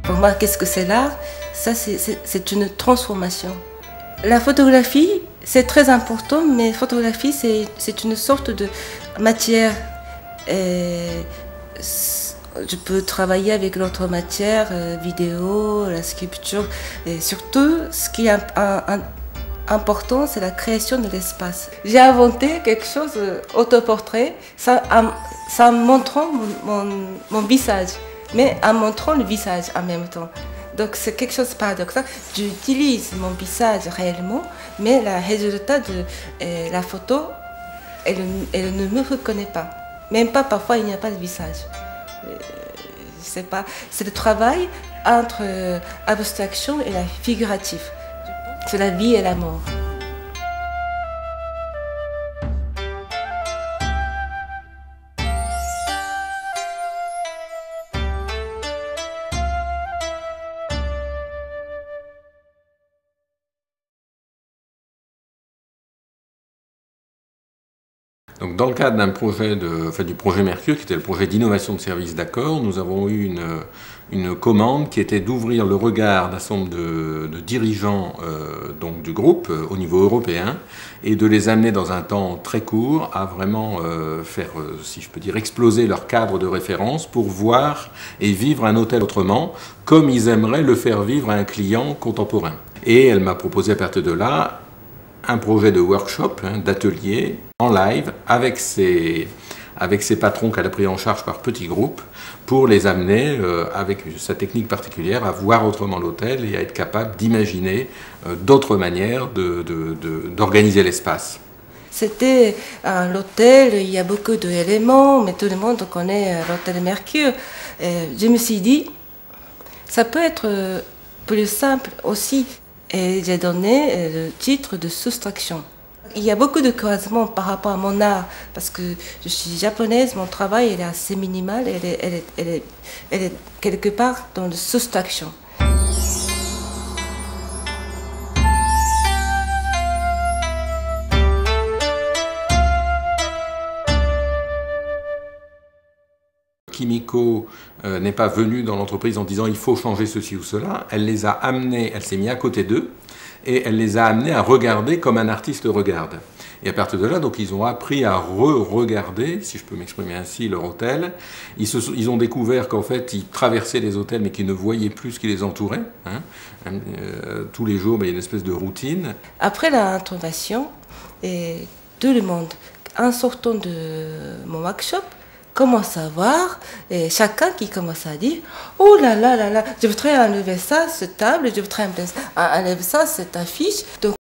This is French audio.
Pour moi, qu'est-ce que c'est l'art? Ça, c'est une transformation. La photographie, c'est très important, mais photographie, c'est une sorte de matière. Et je peux travailler avec l'autre matière, vidéo, la sculpture. Et surtout, ce qui est important, c'est la création de l'espace. J'ai inventé quelque chose, autoportrait, ça en montrant mon visage, mais en montrant le visage en même temps. Donc c'est quelque chose de paradoxal. J'utilise mon visage réellement, mais le résultat de la photo, elle ne me reconnaît pas. Même pas, parfois il n'y a pas de visage. Je sais pas. C'est le travail entre abstraction et la figurative. C'est la vie et la mort. Donc, dans le cadre d'un projet du projet Mercure, qui était le projet d'innovation de service d'accord, nous avons eu une commande qui était d'ouvrir le regard d'un certain nombre de dirigeants donc du groupe au niveau européen et de les amener dans un temps très court à vraiment faire, si je peux dire, exploser leur cadre de référence pour voir et vivre un hôtel autrement, comme ils aimeraient le faire vivre à un client contemporain. Et elle m'a proposé à partir de là un projet de workshop, d'atelier en live avec ses patrons qu'elle a pris en charge par petits groupes pour les amener, avec sa technique particulière, à voir autrement l'hôtel et à être capable d'imaginer d'autres manières d'organiser l'espace. C'était l'hôtel, il y a beaucoup d'éléments, mais tout le monde connaît l'hôtel Mercure. Je me suis dit, ça peut être plus simple aussi. Et j'ai donné le titre de soustraction. Il y a beaucoup de croisements par rapport à mon art, parce que je suis japonaise, mon travail est assez minimal, elle est quelque part dans la soustraction. Kimiko n'est pas venue dans l'entreprise en disant il faut changer ceci ou cela, elle les a amenés, elle s'est mise à côté d'eux et elle les a amenés à regarder comme un artiste regarde. Et à partir de là, donc, ils ont appris à re-regarder, si je peux m'exprimer ainsi, leur hôtel. Ils ont découvert qu'en fait, ils traversaient les hôtels mais qu'ils ne voyaient plus ce qui les entourait. Tous les jours, il y a une espèce de routine. Après l'introduction, tout le monde, en sortant de mon workshop, commence à voir, et chacun qui commence à dire « Oh là là là là, je voudrais enlever ça, cette table, je voudrais enlever ça, cette affiche. » Donc